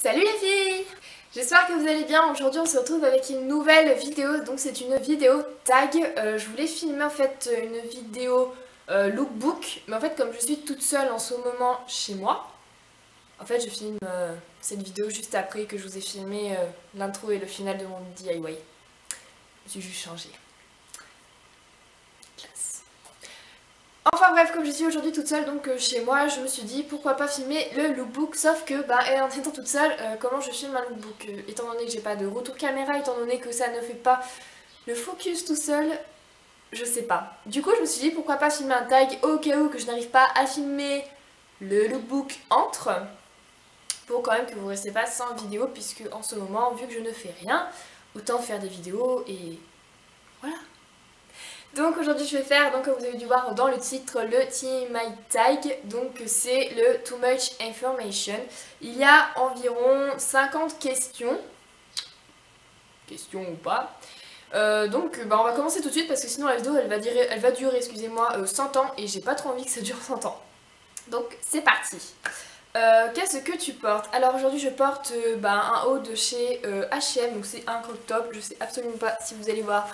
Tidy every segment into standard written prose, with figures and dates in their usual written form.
Salut les filles! J'espère que vous allez bien. Aujourd'hui on se retrouve avec une nouvelle vidéo, donc c'est une vidéo tag. Je voulais filmer en fait une vidéo lookbook, mais en fait comme je suis toute seule en ce moment chez moi, en fait je filme cette vidéo juste après que je vous ai filmé l'intro et le final de mon DIY. Je suis juste changée. Classe. Enfin bref, comme je suis aujourd'hui toute seule donc chez moi, je me suis dit pourquoi pas filmer le lookbook, sauf que en étant toute seule, comment je filme un lookbook étant donné que j'ai pas de retour caméra, étant donné que ça ne fait pas le focus tout seul, je sais pas. Du coup je me suis dit pourquoi pas filmer un tag au cas où que je n'arrive pas à filmer le lookbook entre, pour quand même que vous restez pas sans vidéo, puisque en ce moment vu que je ne fais rien, autant faire des vidéos et voilà. Donc aujourd'hui je vais faire, donc comme vous avez dû voir dans le titre, le TMI Tag, donc c'est le Too Much Information. Il y a environ 50 questions ou pas. Donc on va commencer tout de suite parce que sinon la vidéo elle va durer, excusez-moi, 100 ans et j'ai pas trop envie que ça dure 100 ans. Donc c'est parti. Qu'est-ce que tu portes? Alors aujourd'hui je porte un haut de chez H&M, donc c'est un crop top, je sais absolument pas si vous allez voir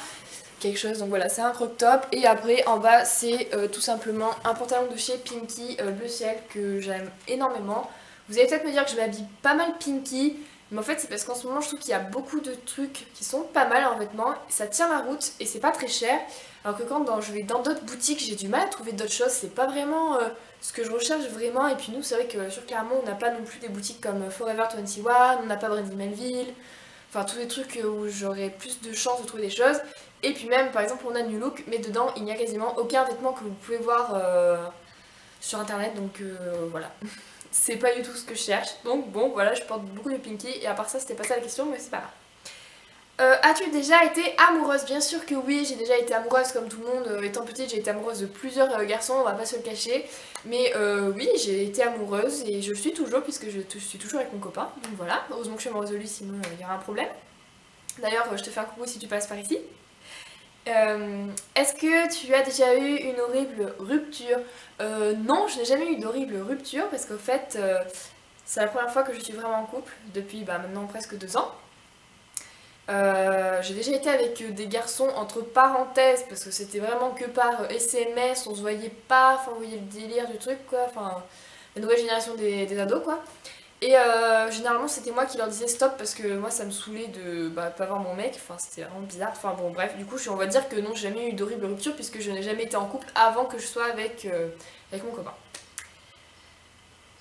quelque chose, donc voilà, c'est un crop top. Et après en bas c'est tout simplement un pantalon de chez Pinky bleu ciel que j'aime énormément. Vous allez peut-être me dire que je m'habille pas mal Pinky, mais en fait c'est parce qu'en ce moment je trouve qu'il y a beaucoup de trucs qui sont pas mal en vêtements, ça tient la route et c'est pas très cher. Alors que quand je vais dans d'autres boutiques j'ai du mal à trouver d'autres choses, c'est pas vraiment ce que je recherche vraiment. Et puis nous c'est vrai que sur Clermont on n'a pas non plus des boutiques comme Forever 21, on n'a pas Brandy Melville, enfin tous des trucs où j'aurais plus de chance de trouver des choses. Et puis même par exemple on a New Look, mais dedans il n'y a quasiment aucun vêtement que vous pouvez voir sur internet, donc voilà. C'est pas du tout ce que je cherche, donc bon voilà, je porte beaucoup de Pinky et à part ça c'était pas ça la question, mais c'est pas grave. As-tu déjà été amoureuse? Bien sûr que oui, j'ai déjà été amoureuse comme tout le monde. Étant petite j'ai été amoureuse de plusieurs garçons, on va pas se le cacher. Mais oui, j'ai été amoureuse et je le suis toujours puisque je suis toujours avec mon copain. Donc voilà, heureusement que je suis amoureuse de lui, sinon il y aura un problème. D'ailleurs je te fais un coucou si tu passes par ici. Est-ce que tu as déjà eu une horrible rupture? Non, je n'ai jamais eu d'horrible rupture parce qu'en fait c'est la première fois que je suis vraiment en couple depuis maintenant presque 2 ans. J'ai déjà été avec des garçons entre parenthèses parce que c'était vraiment que par SMS, on se voyait pas, enfin vous voyez le délire du truc quoi, enfin la nouvelle génération des ados quoi. Et généralement c'était moi qui leur disais stop parce que moi ça me saoulait de pas voir mon mec, enfin c'était vraiment bizarre, enfin bon bref, du coup on va dire que non, j'ai jamais eu d'horrible rupture puisque je n'ai jamais été en couple avant que je sois avec mon copain.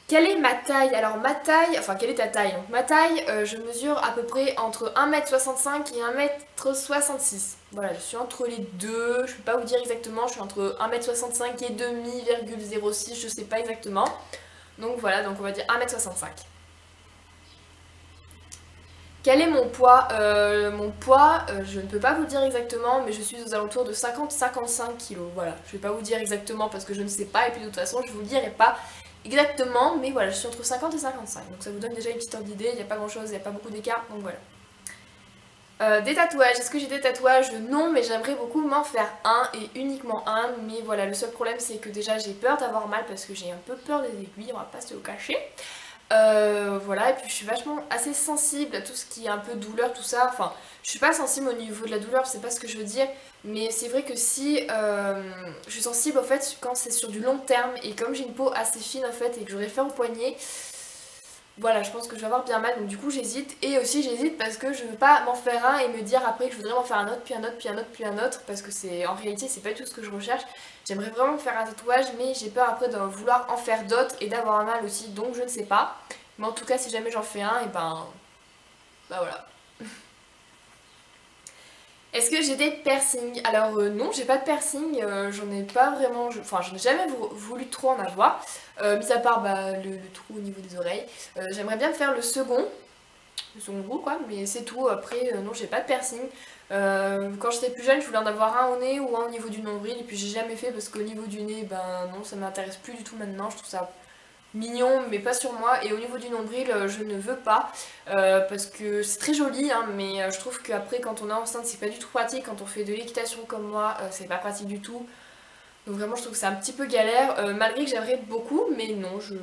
Quelle est ma taille? Alors ma taille, enfin quelle est ta taille? Donc ma taille, je mesure à peu près entre 1m65 et 1m66. Voilà, je suis entre les deux, je peux pas vous dire exactement, je suis entre 1m65 et demi, 0,06, je sais pas exactement. Donc voilà, donc on va dire 1m65. Quel est mon poids? Mon poids, je ne peux pas vous le dire exactement, mais je suis aux alentours de 50-55 kg. Voilà, je vais pas vous dire exactement parce que je ne sais pas, et puis de toute façon je vous le dirai pas exactement, mais voilà, je suis entre 50 et 55. Donc ça vous donne déjà une petite ordre d'idée, il n'y a pas grand chose, il n'y a pas beaucoup d'écart, donc voilà. Des tatouages, est-ce que j'ai des tatouages? Non, mais j'aimerais beaucoup m'en faire un et uniquement un, mais voilà, le seul problème c'est que déjà j'ai peur d'avoir mal parce que j'ai un peu peur des aiguilles, on va pas se le cacher. Voilà, et puis je suis vachement assez sensible à tout ce qui est un peu douleur, tout ça. Enfin, je suis pas sensible au niveau de la douleur, c'est pas ce que je veux dire, mais c'est vrai que si je suis sensible en fait quand c'est sur du long terme, et comme j'ai une peau assez fine en fait et que j'aurais fait au poignet, voilà, je pense que je vais avoir bien mal, donc du coup j'hésite. Et aussi j'hésite parce que je veux pas m'en faire un et me dire après que je voudrais m'en faire un autre, puis un autre, puis un autre, puis un autre, parce que c'est en réalité c'est pas du tout ce que je recherche. J'aimerais vraiment faire un tatouage, mais j'ai peur après de vouloir en faire d'autres et d'avoir un mal aussi, donc je ne sais pas. Mais en tout cas si jamais j'en fais un, et voilà. Est-ce que j'ai des piercings? Alors non, j'ai pas de piercing, j'en ai pas vraiment, enfin j'en ai jamais voulu trop en avoir, mis à part le trou au niveau des oreilles. J'aimerais bien faire le second trou quoi, mais c'est tout. Après non, j'ai pas de piercing. Quand j'étais plus jeune je voulais en avoir un au nez ou un au niveau du nombril, et puis j'ai jamais fait parce qu'au niveau du nez, non, ça m'intéresse plus du tout maintenant, je trouve ça mignon mais pas sur moi. Et au niveau du nombril je ne veux pas parce que c'est très joli hein, mais je trouve qu'après quand on est enceinte c'est pas du tout pratique. Quand on fait de l'équitation comme moi c'est pas pratique du tout, donc vraiment je trouve que c'est un petit peu galère, malgré que j'aimerais beaucoup, mais non, je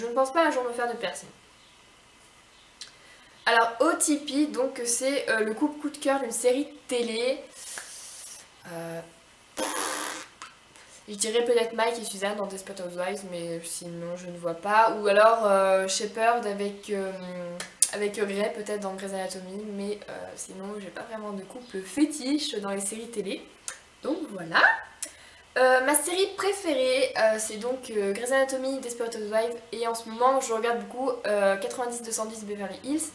ne pense pas un jour me faire de piercing. Alors OTP, donc c'est le coup de cœur d'une série télé. Je dirais peut-être Mike et Suzanne dans Desperate Housewives, mais sinon je ne vois pas. Ou alors Shepherd avec Grey peut-être dans Grey's Anatomy, mais sinon j'ai pas vraiment de couple fétiche dans les séries télé. Donc voilà. Ma série préférée c'est donc Grey's Anatomy, Desperate Housewives, et en ce moment je regarde beaucoup 90-210 Beverly Hills.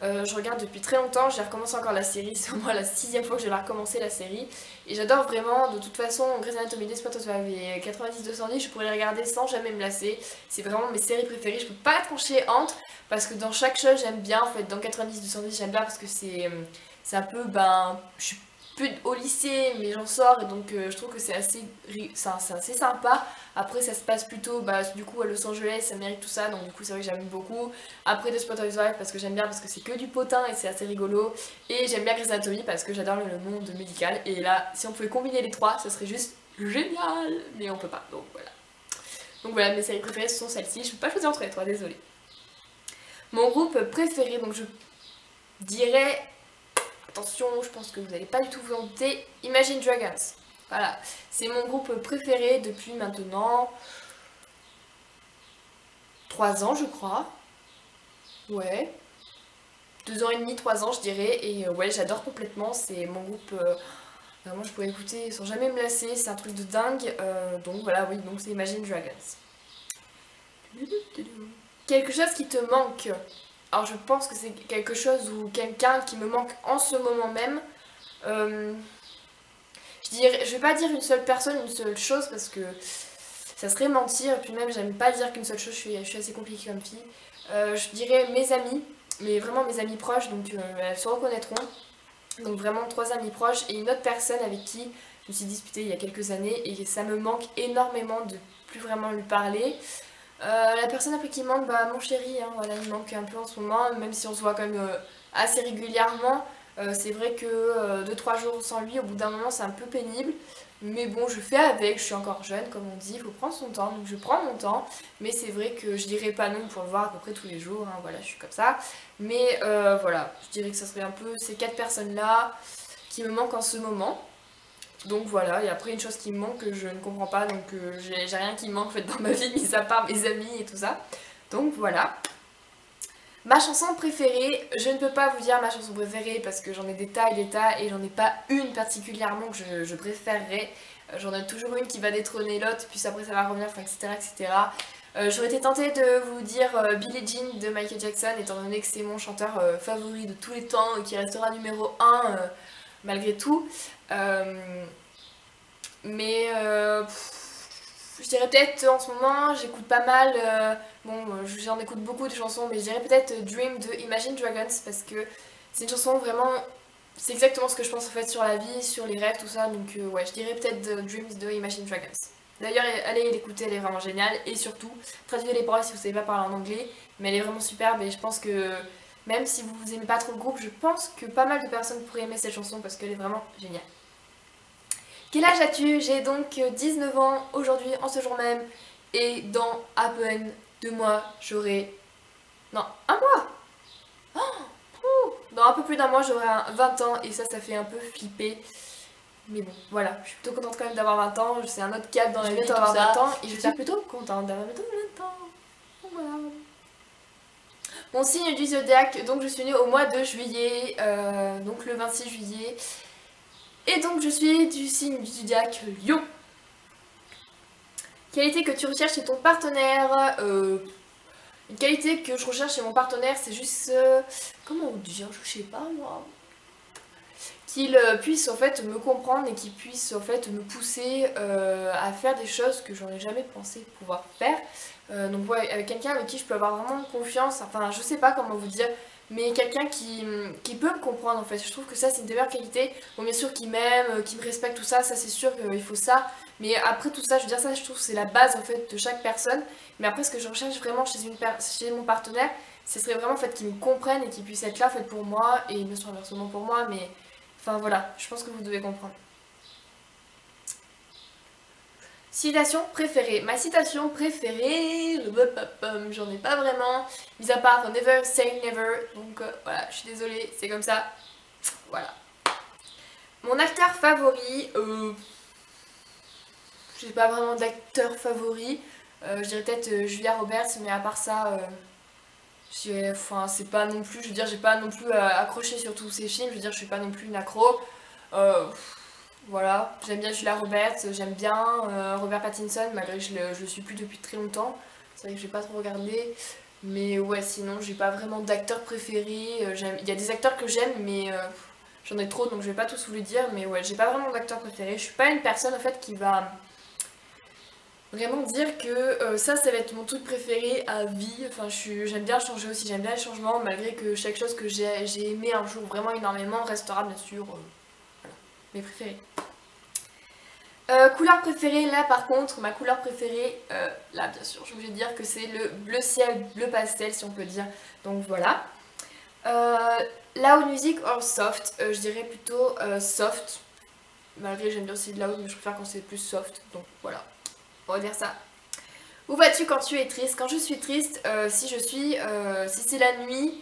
Je regarde depuis très longtemps, j'ai recommencé encore la série, c'est au moins la 6ème fois que je vais la recommencer la série. Et j'adore vraiment, de toute façon, Grey's Anatomy, Desperate Housewives et 90-210, je pourrais les regarder sans jamais me lasser. C'est vraiment mes séries préférées, je peux pas trancher entre, parce que dans chaque show j'aime bien, en fait, dans 90-210 j'aime bien parce que c'est un peu, je suis plus au lycée mais j'en sors et donc je trouve que c'est assez sympa. Après ça se passe plutôt du coup à Los Angeles, Amérique, tout ça, donc du coup c'est vrai que j'aime beaucoup. Après Desperate Housewives parce que j'aime bien, parce que c'est que du potin et c'est assez rigolo. Et j'aime bien Grey's Anatomy parce que j'adore le monde médical. Et là si on pouvait combiner les trois ça serait juste génial, mais on peut pas, donc voilà. Donc voilà, mes séries préférées ce sont celles-ci, je peux pas choisir entre les trois, désolée. Mon groupe préféré, donc je dirais... Attention, je pense que vous n'allez pas du tout vous en douter, Imagine Dragons. Voilà, c'est mon groupe préféré depuis maintenant 3 ans je crois. Ouais. 2 ans et demi, 3 ans je dirais. Et ouais, j'adore complètement, c'est mon groupe... vraiment je pourrais écouter sans jamais me lasser, c'est un truc de dingue. Donc voilà, oui, donc c'est Imagine Dragons. Quelque chose qui te manque. Alors je pense que c'est quelque chose ou quelqu'un qui me manque en ce moment même. Je vais pas dire une seule personne, une seule chose parce que ça serait mentir. Et puis même j'aime pas dire qu'une seule chose, je suis assez compliquée comme fille. Je dirais mes amis, mais vraiment mes amis proches, donc elles se reconnaîtront. Donc vraiment 3 amis proches et une autre personne avec qui je me suis disputée il y a quelques années et ça me manque énormément de plus vraiment lui parler. La personne après qui manque, mon chéri, hein, voilà, il manque un peu en ce moment, même si on se voit quand même assez régulièrement. C'est vrai que 2-3 jours sans lui, au bout d'un moment, c'est un peu pénible. Mais bon, je fais avec, je suis encore jeune, comme on dit, il faut prendre son temps, donc je prends mon temps. Mais c'est vrai que je dirais pas non pour le voir à peu près tous les jours, hein, voilà, je suis comme ça. Mais voilà, je dirais que ça serait un peu ces 4 personnes-là qui me manquent en ce moment. Donc voilà, et après une chose qui me manque que je ne comprends pas, donc j'ai rien qui me manque en fait dans ma vie, mis à part mes amis et tout ça. Donc voilà. Ma chanson préférée, je ne peux pas vous dire ma chanson préférée parce que j'en ai des tas et j'en ai pas une particulièrement que je préférerais. J'en ai toujours une qui va détrôner l'autre, puis après ça va revenir, enfin, etc. etc. J'aurais été tentée de vous dire Billie Jean de Michael Jackson, étant donné que c'est mon chanteur favori de tous les temps et qui restera numéro 1 malgré tout. Mais je dirais peut-être en ce moment, j'écoute pas mal, j'en écoute beaucoup de chansons, mais je dirais peut-être Dream de Imagine Dragons parce que c'est une chanson vraiment, c'est exactement ce que je pense en fait sur la vie, sur les rêves, tout ça, donc ouais, je dirais peut-être Dreams de Imagine Dragons. D'ailleurs, allez l'écouter, elle est vraiment géniale, et surtout, traduisez les paroles si vous savez pas parler en anglais, mais elle est vraiment superbe et je pense que même si vous aimez pas trop le groupe, je pense que pas mal de personnes pourraient aimer cette chanson parce qu'elle est vraiment géniale. Quel âge as-tu? J'ai donc 19 ans aujourd'hui, en ce jour même, et dans à peine 2 mois, j'aurai... Non, 1 mois! Dans un peu plus d'1 mois, j'aurai 20 ans, et ça fait un peu flipper. Mais bon, voilà, je suis plutôt contente quand même d'avoir 20 ans, c'est un autre cap dans la vie d'avoir 20 ans, et je suis plutôt contente d'avoir 20 ans. Voilà. Mon signe du zodiaque, donc je suis née au mois de juillet, donc le 26 juillet. Et donc je suis du signe du zodiaque Lion. Qualité que tu recherches chez ton partenaire, une qualité que je recherche chez mon partenaire, c'est juste... comment vous dire, je sais pas moi... Qu'il puisse en fait me comprendre et qu'il puisse en fait me pousser à faire des choses que j'aurais jamais pensé pouvoir faire. Donc ouais, avec quelqu'un avec qui je peux avoir vraiment confiance, enfin je sais pas comment vous dire, mais quelqu'un qui peut me comprendre en fait. Je trouve que ça c'est une des meilleures qualités. Bon bien sûr qu'il m'aime, qu'il me respecte, tout ça, ça c'est sûr qu'il faut ça. Mais après tout ça, je veux dire ça, je trouve que c'est la base en fait de chaque personne. Mais après ce que je recherche vraiment chez mon partenaire, ce serait vraiment en fait qu'il me comprenne et qu'il puisse être là en fait pour moi, et bien sûr inversement pour moi, mais... Enfin voilà, je pense que vous devez comprendre. Citation préférée. Ma citation préférée, j'en ai pas vraiment, mis à part never say never, donc voilà, je suis désolée, c'est comme ça, voilà. Mon acteur favori, j'ai pas vraiment d'acteur favori, je dirais peut-être Julia Roberts, mais à part ça, enfin c'est pas non plus, je veux dire, j'ai pas non plus accroché sur tous ces films, je veux dire, je suis pas non plus une accro. Voilà, j'aime bien Julia Roberts, j'aime bien Robert Pattinson, malgré que je le suis plus depuis très longtemps. C'est vrai que j'ai pas trop regardé. Mais ouais, sinon j'ai pas vraiment d'acteur préféré. Il y a des acteurs que j'aime, mais j'en ai trop donc je vais pas tous vous les dire. Mais ouais, j'ai pas vraiment d'acteur préféré. Je suis pas une personne en fait qui va vraiment dire que ça va être mon truc préféré à vie. Enfin, j'aime bien changer aussi, j'aime bien les changements, malgré que chaque chose que j'ai aimé un jour vraiment énormément restera bien sûr voilà, mes préférés. Couleur préférée, là par contre, ma couleur préférée, là bien sûr, je voulais dire que c'est le bleu ciel, bleu pastel si on peut dire, donc voilà. Loud music or soft, je dirais plutôt soft, malgré j'aime bien aussi de loud mais je préfère quand c'est plus soft, donc voilà, on va dire ça. Où vas-tu quand tu es triste? Quand je suis triste, si c'est la nuit,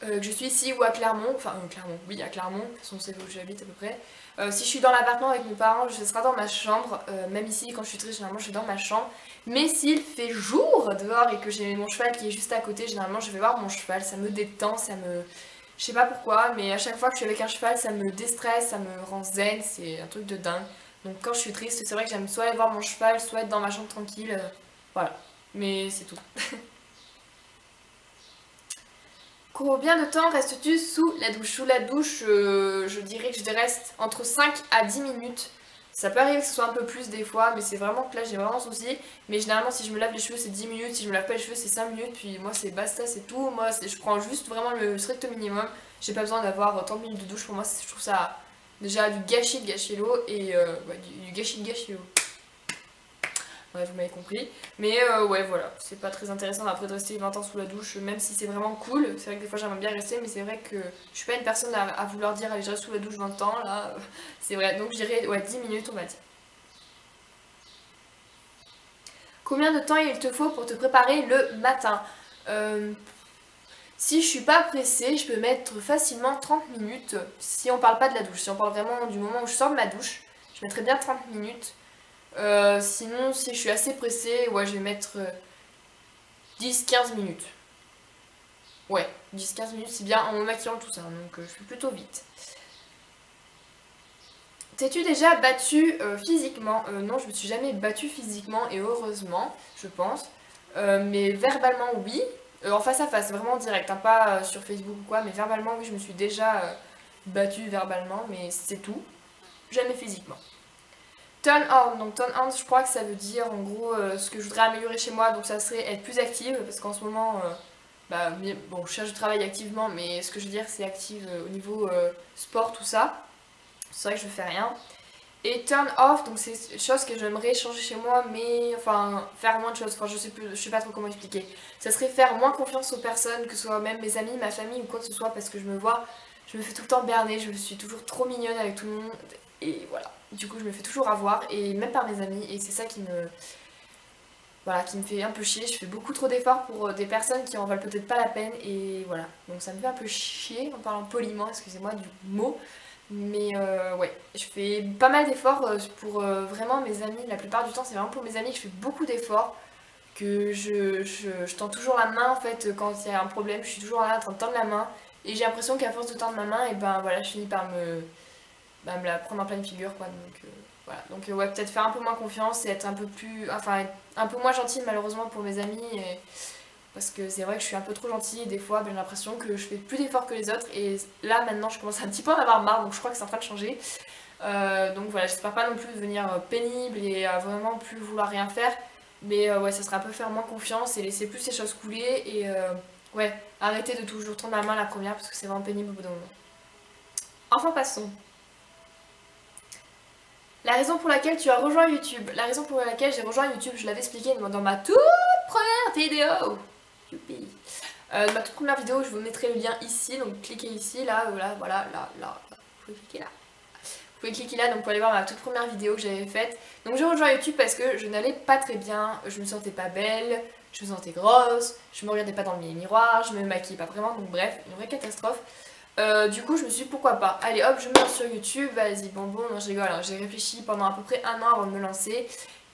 que je suis ici ou à Clermont, enfin Clermont, oui à Clermont, de toute façon c'est où j'habite à peu près. Si je suis dans l'appartement avec mes parents, ce sera dans ma chambre, même ici quand je suis triste généralement je suis dans ma chambre. Mais s'il fait jour dehors et que j'ai mon cheval qui est juste à côté, généralement je vais voir mon cheval, ça me détend, ça me... Je sais pas pourquoi, mais à chaque fois que je suis avec un cheval ça me déstresse, ça me rend zen, c'est un truc de dingue. Donc quand je suis triste, c'est vrai que j'aime soit aller voir mon cheval, soit être dans ma chambre tranquille, voilà. Mais c'est tout. Combien de temps restes-tu sous la douche? Sous la douche, je dirais que je reste entre 5 à 10 minutes. Ça peut arriver que ce soit un peu plus des fois, mais c'est vraiment que là j'ai vraiment souci. Mais généralement si je me lave les cheveux c'est 10 minutes, si je me lave pas les cheveux c'est 5 minutes, puis moi c'est basta, c'est tout. Moi je prends juste vraiment le strict minimum. J'ai pas besoin d'avoir 30 minutes de douche, pour moi je trouve ça déjà du gâchis de gâcher l'eau et ouais, du gâchis de gâcher l'eau. Ouais, vous m'avez compris. Mais ouais, voilà, c'est pas très intéressant après de rester 20 ans sous la douche, même si c'est vraiment cool. C'est vrai que des fois j'aimerais bien rester, mais c'est vrai que je suis pas une personne à vouloir dire allez, je reste sous la douche 20 ans, là. C'est vrai, donc je dirais ouais, 10 minutes, on va dire. Combien de temps il te faut pour te préparer le matin? Si je suis pas pressée, je peux mettre facilement 30 minutes, si on parle pas de la douche. Si on parle vraiment du moment où je sors de ma douche, je mettrais bien 30 minutes. Sinon, si je suis assez pressée, ouais, je vais mettre 10-15 minutes. Ouais, 10-15 minutes, c'est bien en me maquillant tout ça, donc je fais plutôt vite. T'es-tu déjà battue physiquement? Non, je me suis jamais battue physiquement, et heureusement, je pense. Mais verbalement, oui. En face à face, vraiment direct, hein, pas sur Facebook ou quoi, mais verbalement, oui, je me suis déjà battue verbalement, mais c'est tout. Jamais physiquement. Turn on, donc turn on je crois que ça veut dire en gros ce que je voudrais améliorer chez moi, donc ça serait être plus active parce qu'en ce moment, bah, bon je cherche du travail activement mais ce que je veux dire c'est active au niveau sport tout ça, c'est vrai que je fais rien. Et turn off, donc c'est une chose que j'aimerais changer chez moi mais enfin faire moins de choses, enfin je sais plus, je sais pas trop comment expliquer. Ça serait faire moins confiance aux personnes, que ce soit même mes amis, ma famille ou quoi que ce soit parce que je me fais tout le temps berner, je me suis toujours trop mignonne avec tout le monde et voilà. Du coup je me fais toujours avoir et même par mes amis et c'est ça qui me... Voilà, qui me fait un peu chier. Je fais beaucoup trop d'efforts pour des personnes qui en valent peut-être pas la peine et voilà. Donc ça me fait un peu chier en parlant poliment, excusez-moi du mot. Mais ouais, je fais pas mal d'efforts pour vraiment mes amis. La plupart du temps c'est vraiment pour mes amis que je fais beaucoup d'efforts. Que je tends toujours la main en fait quand il y a un problème. Je suis toujours là en train de tendre la main. Et j'ai l'impression qu'à force de tendre ma main, et ben voilà, je finis par me la prendre en pleine figure quoi. Donc voilà. Donc ouais, peut-être faire un peu moins confiance et être un peu plus... Enfin, être un peu moins gentille malheureusement pour mes amis. Parce que c'est vrai que je suis un peu trop gentille et des fois ben, j'ai l'impression que je fais plus d'efforts que les autres et là maintenant je commence un petit peu à en avoir marre donc je crois que c'est en train de changer. Donc voilà, j'espère pas non plus devenir pénible et vraiment plus vouloir rien faire. Mais ouais, ça sera un peu faire moins confiance et laisser plus les choses couler et ouais, arrêter de toujours tendre la main la première parce que c'est vraiment pénible au bout d'un moment. Enfin passons. La raison pour laquelle tu as rejoint YouTube. La raison pour laquelle j'ai rejoint YouTube, je l'avais expliqué dans ma toute première vidéo. Youpi. Ma toute première vidéo, je vous mettrai le lien ici, donc cliquez ici, là, voilà, là, là, vous pouvez cliquer là. Vous pouvez cliquer là donc pour aller voir ma toute première vidéo que j'avais faite. Donc j'ai rejoint YouTube parce que je n'allais pas très bien, je me sentais pas belle, je me sentais grosse, je me regardais pas dans le miroir, je me maquillais pas vraiment, donc bref, une vraie catastrophe. Du coup je me suis dit pourquoi pas, allez hop je me lance sur YouTube, vas-y bon non je rigole, hein. J'ai réfléchi pendant à peu près un an avant de me lancer.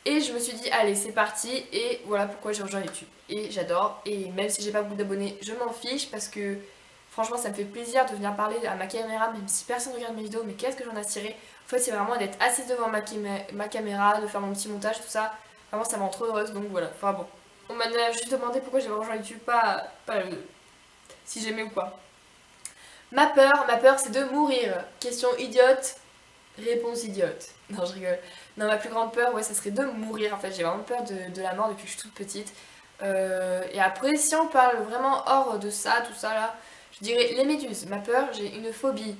Et je me suis dit allez c'est parti et voilà pourquoi j'ai rejoint YouTube. Et j'adore et même si j'ai pas beaucoup d'abonnés je m'en fiche parce que franchement ça me fait plaisir de venir parler à ma caméra même si personne ne regarde mes vidéos mais qu'est-ce que j'en ai tiré. En fait c'est vraiment d'être assise devant ma caméra, de faire mon petit montage tout ça. Vraiment ça me rend trop heureuse donc voilà. Enfin bon. On m'a juste demandé pourquoi j'avais rejoint YouTube, pas si j'aimais ou pas. Ma peur c'est de mourir. Question idiote, réponse idiote. Non je rigole. Non ma plus grande peur ouais ça serait de mourir en fait. J'ai vraiment peur de la mort depuis que je suis toute petite. Et après si on parle vraiment hors de ça, tout ça là, je dirais les méduses. Ma peur, j'ai une phobie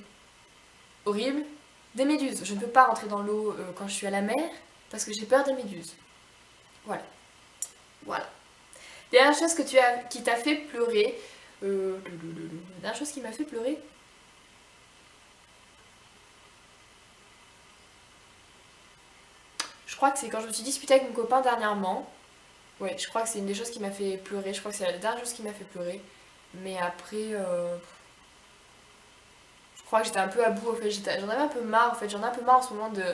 horrible des méduses. Je ne peux pas rentrer dans l'eau quand je suis à la mer parce que j'ai peur des méduses. Voilà. Voilà. Dernière chose qui t'a fait pleurer. Dernière chose qui m'a fait pleurer. Je crois que c'est quand je me suis disputée avec mon copain dernièrement. Ouais, je crois que c'est une des choses qui m'a fait pleurer. Je crois que c'est la dernière chose qui m'a fait pleurer. Mais après, je crois que j'étais un peu à bout. En fait, j'en avais un peu marre. En fait, j'en ai un peu marre en ce moment de.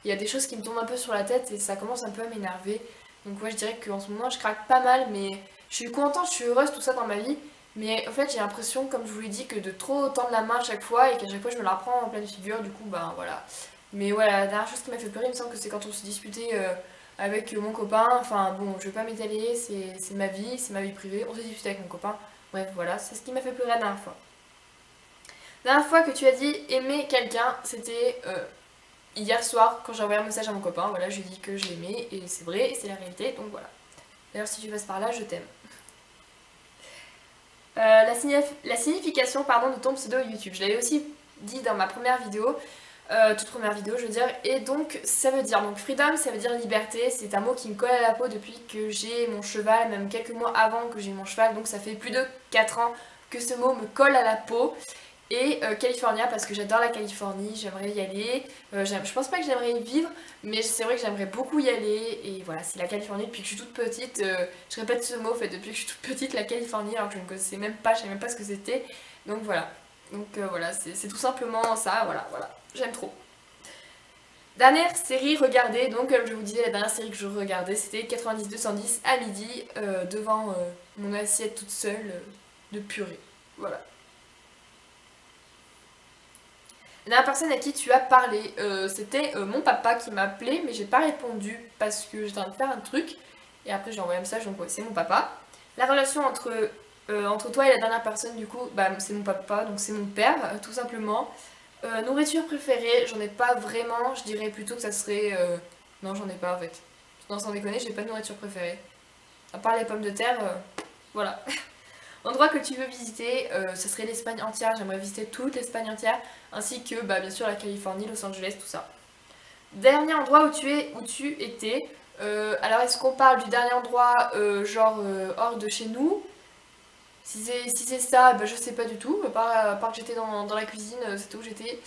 Il y a des choses qui me tombent un peu sur la tête et ça commence un peu à m'énerver. Donc ouais, je dirais qu'en ce moment, je craque pas mal, mais je suis contente, je suis heureuse, tout ça dans ma vie. Mais en fait, j'ai l'impression, comme je vous l'ai dit, que de trop tendre la main à chaque fois et qu'à chaque fois, je me la prends en pleine figure. Du coup, ben voilà. Mais voilà, la dernière chose qui m'a fait pleurer, il me semble que c'est quand on s'est disputé avec mon copain. Enfin bon, je vais pas m'étaler, c'est ma vie, c'est ma vie privée. On s'est disputé avec mon copain. Bref, voilà, c'est ce qui m'a fait pleurer la dernière fois. La dernière fois que tu as dit aimer quelqu'un, c'était hier soir quand j'ai envoyé un message à mon copain. Voilà, je lui ai dit que je l'aimais et c'est vrai, c'est la réalité, donc voilà. D'ailleurs, si tu passes par là, je t'aime. La signification pardon, de ton pseudo YouTube, je l'avais aussi dit dans ma première vidéo. Toute première vidéo je veux dire, et donc ça veut dire, donc freedom ça veut dire liberté, c'est un mot qui me colle à la peau depuis que j'ai mon cheval, même quelques mois avant que j'ai mon cheval, donc ça fait plus de 4 ans que ce mot me colle à la peau. Et California parce que j'adore la Californie, j'aimerais y aller, je pense pas que j'aimerais y vivre, mais c'est vrai que j'aimerais beaucoup y aller, et voilà, c'est la Californie depuis que je suis toute petite, je répète ce mot en fait, depuis que je suis toute petite, la Californie, alors que je ne connaissais même pas, je savais même pas ce que c'était, donc voilà. Donc voilà, c'est tout simplement ça, voilà, j'aime trop. Dernière série regardée, donc comme je vous disais, la dernière série que je regardais c'était 90-210 à midi, devant mon assiette toute seule de purée, voilà. La dernière personne à qui tu as parlé, c'était mon papa qui m'a appelé, mais j'ai pas répondu parce que j'étais en train de faire un truc, et après j'ai envoyé un message, donc ouais, c'est mon papa. La relation entre toi et la dernière personne, du coup, bah, c'est mon papa, donc c'est mon père, tout simplement. Nourriture préférée, j'en ai pas vraiment, je dirais plutôt que ça serait... Non, j'en ai pas en fait. Non, sans déconner, j'ai pas de nourriture préférée. À part les pommes de terre, voilà. Endroit que tu veux visiter, ce serait l'Espagne entière, j'aimerais visiter toute l'Espagne entière, ainsi que bah, bien sûr la Californie, Los Angeles, tout ça. Dernier endroit où tu étais, alors est-ce qu'on parle du dernier endroit genre hors de chez nous? Si c'est ça, bah, je sais pas du tout, à part que j'étais dans la cuisine, c'était où j'étais.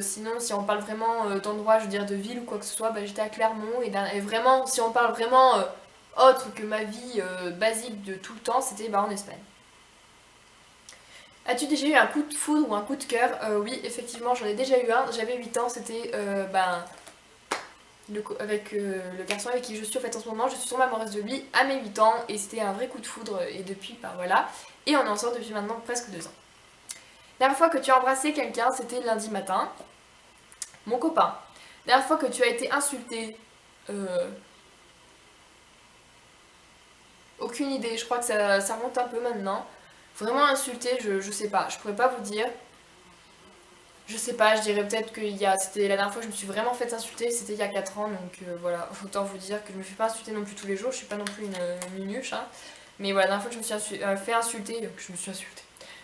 Sinon, si on parle vraiment d'endroit, je veux dire de ville ou quoi que ce soit, bah, j'étais à Clermont. Et vraiment, si on parle vraiment autre que ma vie basique de tout le temps, c'était bah, en Espagne. As-tu déjà eu un coup de foudre ou un coup de cœur? Oui, effectivement, j'en ai déjà eu un. J'avais 8 ans, c'était avec le garçon avec qui je suis en fait en ce moment. Je suis tombée amoureuse de lui à mes 8 ans et c'était un vrai coup de foudre et depuis, bah voilà. Et on est ensemble depuis maintenant presque 2 ans. La dernière fois que tu as embrassé quelqu'un, c'était lundi matin. Mon copain. La dernière fois que tu as été insultée, aucune idée, je crois que ça remonte un peu maintenant. Vraiment insultée, je sais pas, je pourrais pas vous dire. Je sais pas, je dirais peut-être que c'était la dernière fois que je me suis vraiment fait insulter, c'était il y a 4 ans, donc voilà, autant vous dire que je me fais pas insulter non plus tous les jours, je suis pas non plus une minuche, hein. Mais voilà, la dernière fois que je me suis fait insulter,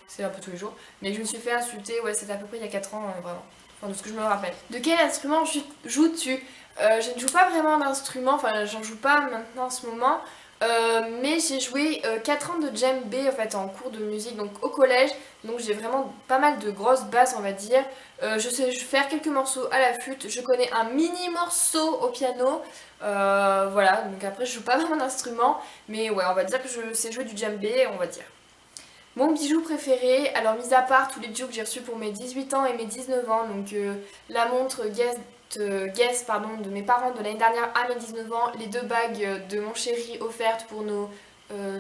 c'est un peu tous les jours, mais que je me suis fait insulter, ouais, c'était à peu près il y a 4 ans, vraiment, enfin de ce que je me rappelle. De quel instrument joues-tu? Je ne joue pas vraiment d'instrument, enfin j'en joue pas maintenant en ce moment. Mais j'ai joué 4 ans de djembé en fait en cours de musique, donc au collège. Donc j'ai vraiment pas mal de grosses basses on va dire. Je sais faire quelques morceaux à la flûte, je connais un mini morceau au piano. Voilà, donc après je joue pas vraiment d'instrument, mais ouais on va dire que je sais jouer du djembé on va dire. Mon bijou préféré, alors mis à part tous les bijoux que j'ai reçus pour mes 18 ans et mes 19 ans, donc la montre Guess pardon, de mes parents de l'année dernière à mes 19 ans, les 2 bagues de mon chéri offertes pour nos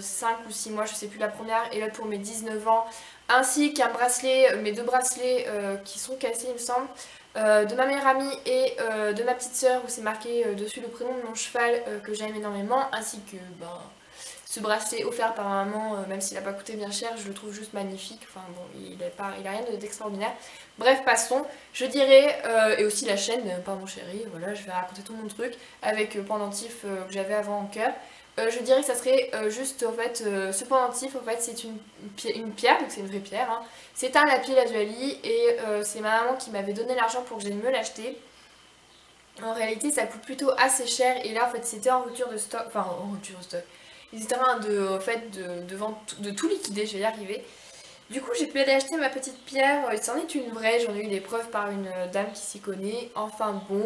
5 ou 6 mois, je sais plus la première, et l'autre pour mes 19 ans, ainsi qu'un bracelet, mes 2 bracelets qui sont cassés il me semble, de ma meilleure amie et de ma petite soeur où c'est marqué dessus le prénom de mon cheval que j'aime énormément, ainsi que ce bracelet offert par ma maman, même s'il n'a pas coûté bien cher, je le trouve juste magnifique. Enfin bon, il a rien d'extraordinaire. Bref, passons. Je dirais, et aussi la chaîne par mon chéri, voilà, je vais raconter tout mon truc, avec pendentif que j'avais avant en cœur. Je dirais que ça serait juste, en fait, ce pendentif, en fait, c'est une pierre, donc c'est une vraie pierre. Hein. C'est un lapis lazuli, et c'est ma maman qui m'avait donné l'argent pour que j'aille me l'acheter. En réalité, ça coûte plutôt assez cher, et là, en fait, c'était en rupture de stock, enfin, en rupture de stock. Ils étaient en train de tout liquider, je vais y arriver. Du coup j'ai pu aller acheter ma petite pierre, c'en est une vraie, j'en ai eu des preuves par une dame qui s'y connaît. Enfin bon,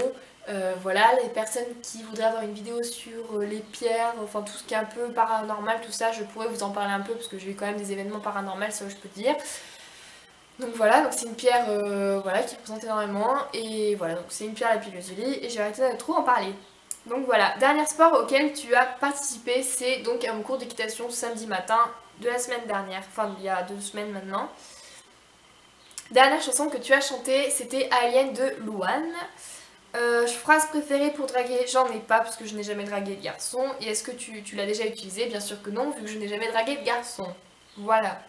voilà, les personnes qui voudraient avoir une vidéo sur les pierres, enfin tout ce qui est un peu paranormal, tout ça, je pourrais vous en parler un peu parce que j'ai eu quand même des événements paranormaux, ça je peux dire. Donc voilà, donc c'est une pierre voilà, qui représente énormément, et voilà, donc c'est une pierre lapis lazuli, et j'ai arrêté de trop en parler. Donc voilà, dernier sport auquel tu as participé, c'est donc un cours d'équitation samedi matin de la semaine dernière, enfin il y a 2 semaines maintenant. Dernière chanson que tu as chantée, c'était Alien de Louane. Phrase préférée pour draguer, j'en ai pas parce que je n'ai jamais dragué de garçon. Et est-ce que tu l'as déjà utilisé? Bien sûr que non, vu que je n'ai jamais dragué de garçon. Voilà.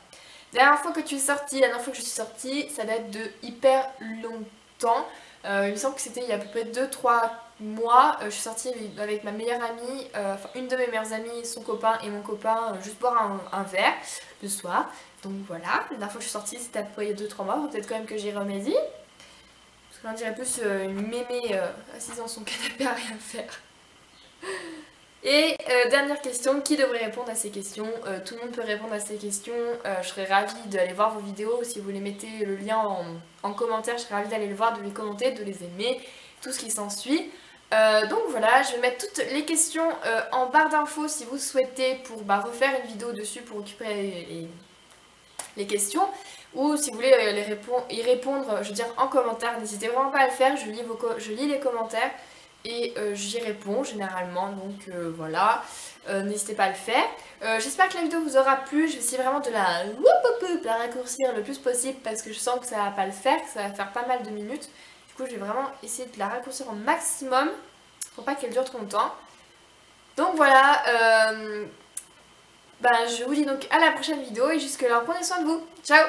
Dernière fois que tu es sortie, la dernière fois que je suis sortie, ça date de hyper longtemps. Il me semble que c'était il y a à peu près 2-3 mois. Je suis sortie avec ma meilleure amie, enfin une de mes meilleures amies, son copain et mon copain, juste boire un verre le soir. Donc voilà, la dernière fois que je suis sortie c'était à peu près il y a 2-3 mois, peut-être quand même que j'y remédie. Parce que là on dirait plus une mémé assise dans son canapé à rien faire. Et dernière question, qui devrait répondre à ces questions? Tout le monde peut répondre à ces questions, je serais ravie d'aller voir vos vidéos, si vous les mettez le lien en commentaire, je serais ravie d'aller le voir, de les commenter, de les aimer, tout ce qui s'ensuit. Donc voilà, je vais mettre toutes les questions en barre d'infos si vous souhaitez pour refaire une vidéo dessus pour récupérer les questions. Ou si vous voulez y répondre, je veux dire en commentaire, n'hésitez vraiment pas à le faire, je lis les commentaires. Et j'y réponds généralement, donc voilà, n'hésitez pas à le faire. J'espère que la vidéo vous aura plu, je vais essayer vraiment de la raccourcir le plus possible parce que je sens que ça va pas le faire, que ça va faire pas mal de minutes. Du coup je vais vraiment essayer de la raccourcir au maximum pour pas qu'elle dure trop longtemps. Donc voilà, je vous dis donc à la prochaine vidéo et jusque là prenez soin de vous, ciao!